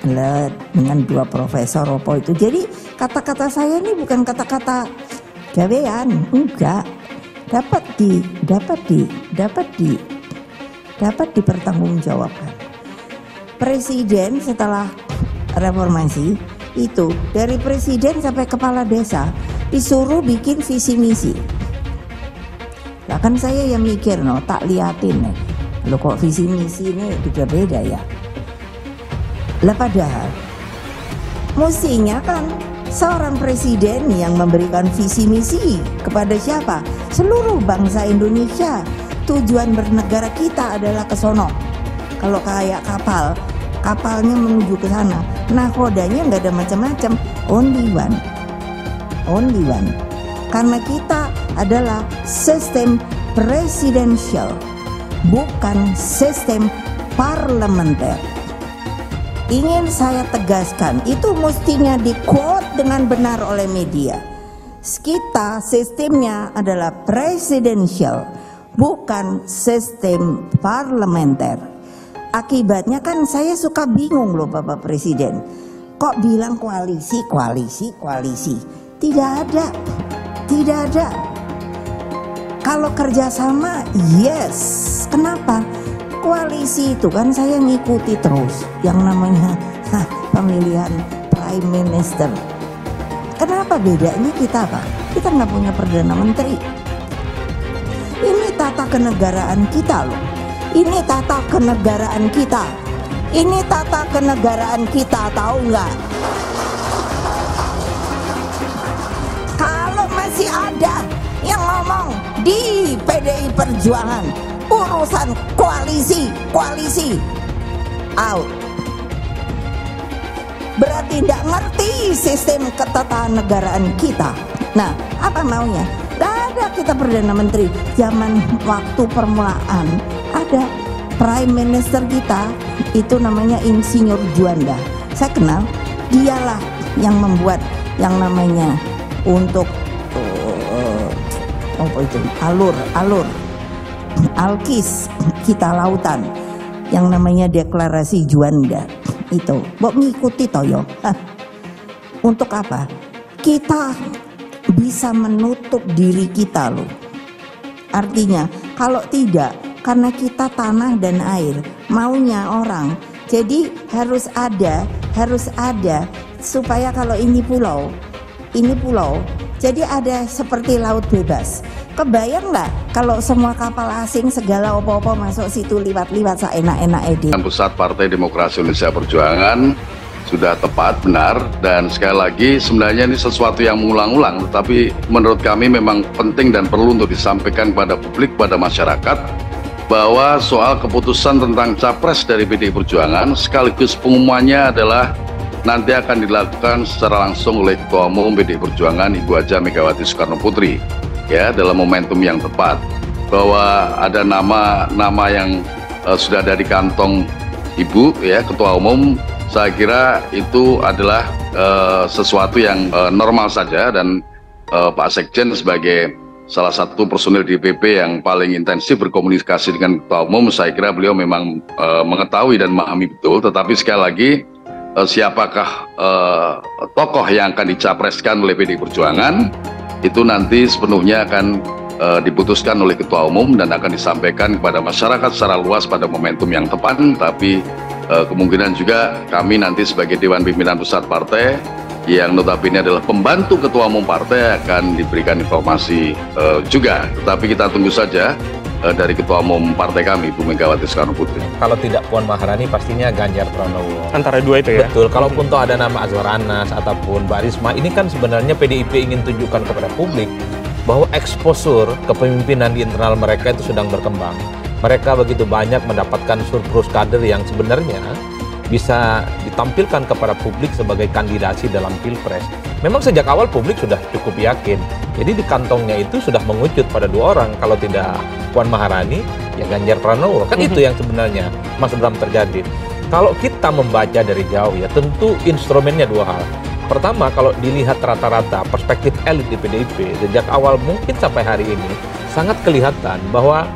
dengan 2 profesor opo itu. Jadi kata-kata saya ini bukan kata-kata gawean, enggak. Dapat dipertanggungjawabkan. Presiden setelah reformasi itu dari presiden sampai kepala desa disuruh bikin visi misi. Lah kan saya yang mikir tak liatin nih. Lo kok visi misi ini beda-beda ya. Lah padahal mestinya kan seorang presiden yang memberikan visi misi kepada siapa? Seluruh bangsa Indonesia. Tujuan bernegara kita adalah ke sono. Kalau kayak kapalnya menuju ke sana. Nahodanya nggak ada macam-macam, only one. Karena kita adalah sistem presidensial, bukan sistem parlementer. Ingin saya tegaskan, itu mestinya di-quote dengan benar oleh media. Kita sistemnya adalah presidensial, bukan sistem parlementer. Akibatnya kan saya suka bingung loh Bapak Presiden. Kok bilang koalisi. Tidak ada. Kalau kerjasama, yes. Kenapa? Koalisi itu kan saya ngikuti terus yang namanya pemilihan Prime Minister. Kenapa bedanya kita Pak? Kita nggak punya Perdana Menteri. Ini tata kenegaraan kita loh. Ini tata kenegaraan kita, tahu nggak? Kalau masih ada yang ngomong di PDI Perjuangan urusan koalisi, out. Berarti tidak ngerti sistem ketatanegaraan kita. Nah, apa maunya? Ada kita Perdana Menteri zaman waktu permulaan. Ada Prime Minister kita itu namanya Insinyur Juanda. Saya kenal, dialah yang membuat yang namanya untuk alur Alkis kita lautan yang namanya deklarasi Juanda itu. Mbok ngikuti toyo. Untuk apa? Kita bisa menutup diri kita loh. Artinya kalau tidak, karena kita tanah dan air, maunya orang. Jadi harus ada supaya kalau ini pulau, jadi ada seperti laut bebas. Kebayang nggak kalau semua kapal asing segala opo-opo masuk situ liwat-liwat seenak-enak Pusat Partai Demokrasi Indonesia Perjuangan sudah tepat, benar, dan sekali lagi sebenarnya ini sesuatu yang mengulang-ulang, tetapi menurut kami memang penting dan perlu untuk disampaikan kepada publik, pada masyarakat, bahwa soal keputusan tentang capres dari PDI Perjuangan sekaligus pengumumannya adalah nanti akan dilakukan secara langsung oleh Ketua Umum PDI Perjuangan Ibu Haja Megawati Soekarno Putri, ya, dalam momentum yang tepat. Bahwa ada nama yang sudah ada di kantong Ibu, ya, Ketua Umum, saya kira itu adalah sesuatu yang normal saja, dan Pak Sekjen sebagai salah satu personil DPP yang paling intensif berkomunikasi dengan Ketua Umum, saya kira beliau memang mengetahui dan memahami betul. Tetapi sekali lagi, siapakah tokoh yang akan dicapreskan oleh PDI Perjuangan itu nanti sepenuhnya akan diputuskan oleh Ketua Umum dan akan disampaikan kepada masyarakat secara luas pada momentum yang tepat. Tapi kemungkinan juga kami nanti sebagai Dewan Pimpinan Pusat Partai yang notabene adalah pembantu Ketua Umum Partai akan diberikan informasi juga. Tetapi kita tunggu saja dari Ketua Umum Partai kami, Bu Megawati Soekarno Putri. Kalau tidak Puan Maharani pastinya Ganjar Pranowo. Antara dua itu ya? Betul, kalaupun toh ada nama Azwar Anas ataupun Mbak Risma, ini kan sebenarnya PDIP ingin tunjukkan kepada publik bahwa eksposur kepemimpinan di internal mereka itu sedang berkembang. Mereka begitu banyak mendapatkan surplus kader yang sebenarnya bisa ditampilkan kepada publik sebagai kandidasi dalam Pilpres. Memang sejak awal publik sudah cukup yakin. Jadi di kantongnya itu sudah mengucut pada dua orang. Kalau tidak Puan Maharani, ya Ganjar Pranowo. Kan itu yang sebenarnya Mas Bram terjadi. Kalau kita membaca dari jauh ya, tentu instrumennya dua hal. Pertama, kalau dilihat rata-rata perspektif elit di PDIP, sejak awal mungkin sampai hari ini, sangat kelihatan bahwa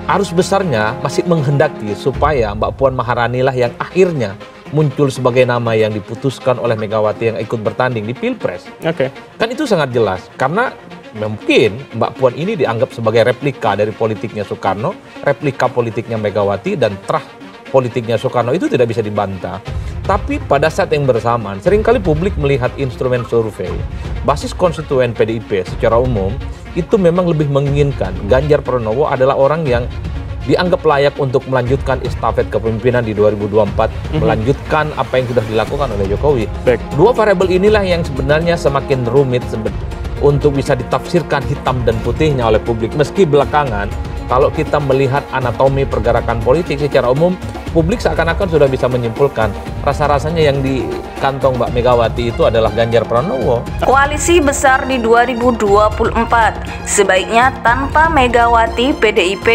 arus besarnya masih menghendaki supaya Mbak Puan Maharani lah yang akhirnya muncul sebagai nama yang diputuskan oleh Megawati yang ikut bertanding di Pilpres. Kan itu sangat jelas, karena mungkin Mbak Puan ini dianggap sebagai replika dari politiknya Soekarno, replika politiknya Megawati, dan terah politiknya Soekarno itu tidak bisa dibantah. Tapi pada saat yang bersamaan, seringkali publik melihat instrumen survei, basis konstituen PDIP secara umum, itu memang lebih menginginkan Ganjar Pranowo adalah orang yang dianggap layak untuk melanjutkan estafet kepemimpinan di 2024, melanjutkan apa yang sudah dilakukan oleh Jokowi. Dua variabel inilah yang sebenarnya semakin rumit untuk bisa ditafsirkan hitam dan putihnya oleh publik. Meski belakangan, kalau kita melihat anatomi pergerakan politik secara umum, publik seakan-akan sudah bisa menyimpulkan rasa-rasanya yang di kantong Mbak Megawati itu adalah Ganjar Pranowo. Koalisi besar di 2024 sebaiknya tanpa Megawati PDIP.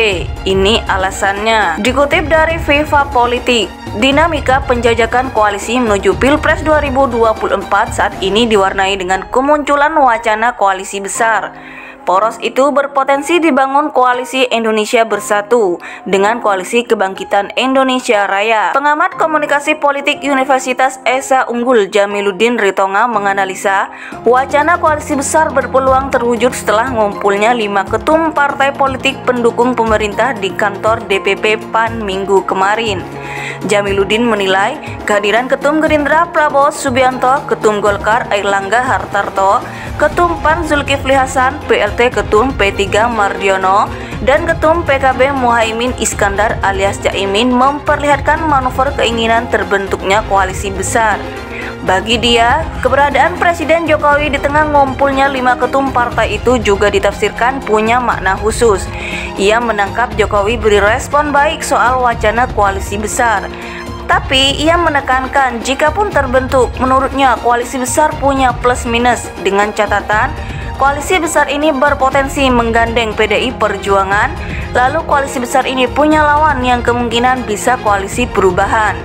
Ini alasannya. Dikutip dari Viva Politik, dinamika penjajakan koalisi menuju Pilpres 2024 saat ini diwarnai dengan kemunculan wacana koalisi besar. Poros itu berpotensi dibangun koalisi Indonesia Bersatu dengan koalisi Kebangkitan Indonesia Raya. Pengamat komunikasi politik Universitas Esa Unggul Jamiluddin Ritonga menganalisa wacana koalisi besar berpeluang terwujud setelah ngumpulnya 5 ketum partai politik pendukung pemerintah di kantor DPP PAN Minggu kemarin. Jamiluddin menilai kehadiran Ketum Gerindra Prabowo Subianto, Ketum Golkar Airlangga Hartarto, Ketum PAN Zulkifli Hasan, PLT Ketum P3 Mardiono, dan Ketum PKB Muhaimin Iskandar alias Caimin memperlihatkan manuver keinginan terbentuknya koalisi besar. Bagi dia, keberadaan Presiden Jokowi di tengah ngumpulnya 5 ketum partai itu juga ditafsirkan punya makna khusus. Ia menangkap Jokowi beri respon baik soal wacana koalisi besar. Tapi ia menekankan jikapun terbentuk, menurutnya koalisi besar punya plus minus dengan catatan koalisi besar ini berpotensi menggandeng PDI Perjuangan, lalu koalisi besar ini punya lawan yang kemungkinan bisa koalisi perubahan.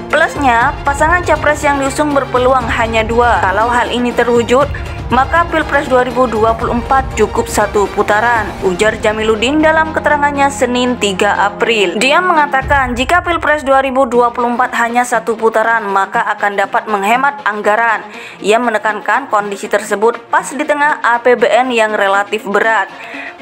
Plusnya, pasangan capres yang diusung berpeluang hanya 2. Kalau hal ini terwujud, maka Pilpres 2024 cukup 1 putaran, ujar Jamiluddin dalam keterangannya Senin 3 April. Dia mengatakan jika Pilpres 2024 hanya 1 putaran, maka akan dapat menghemat anggaran. Ia menekankan kondisi tersebut pas di tengah APBN yang relatif berat.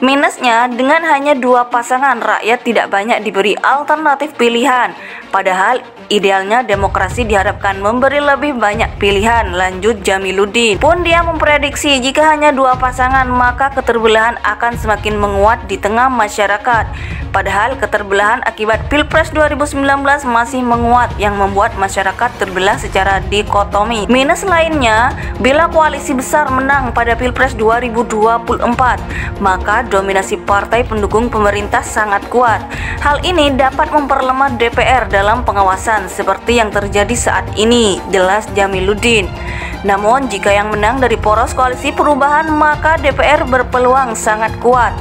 Minusnya, dengan hanya 2 pasangan, rakyat tidak banyak diberi alternatif pilihan. Padahal idealnya demokrasi diharapkan memberi lebih banyak pilihan, lanjut Jamiluddin. Pun dia memprediksi jika hanya 2 pasangan, maka keterbelahan akan semakin menguat di tengah masyarakat. Padahal keterbelahan akibat Pilpres 2019 masih menguat yang membuat masyarakat terbelah secara dikotomi. Minus lainnya, bila koalisi besar menang pada Pilpres 2024, maka dominasi partai pendukung pemerintah sangat kuat. Hal ini dapat memperlemah DPR dalam pengawasan seperti yang terjadi saat ini, jelas Jamiluddin. Namun jika yang menang dari poros koalisi perubahan, maka DPR berpeluang sangat kuat.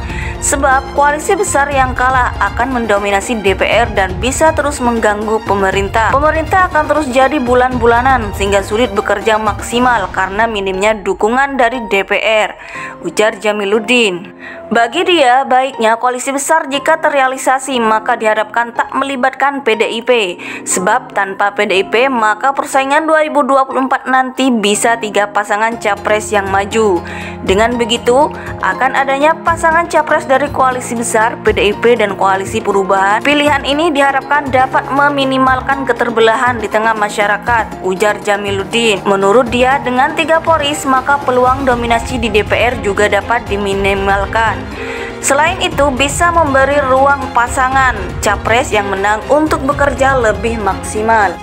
Sebab koalisi besar yang kalah akan mendominasi DPR dan bisa terus mengganggu pemerintah. Pemerintah akan terus jadi bulan-bulanan sehingga sulit bekerja maksimal karena minimnya dukungan dari DPR, ujar Jamiluddin. Bagi dia, baiknya koalisi besar jika terrealisasi maka diharapkan tak melibatkan PDIP. Sebab tanpa PDIP maka persaingan 2024 nanti bisa 3 pasangan capres yang maju. Dengan begitu, akan adanya pasangan capres dari koalisi besar, PDIP dan koalisi perubahan. Pilihan ini diharapkan dapat meminimalkan keterbelahan di tengah masyarakat, ujar Jamiluddin. Menurut dia, dengan 3 poros maka peluang dominasi di DPR juga dapat diminimalkan. Selain itu, bisa memberi ruang pasangan capres yang menang untuk bekerja lebih maksimal.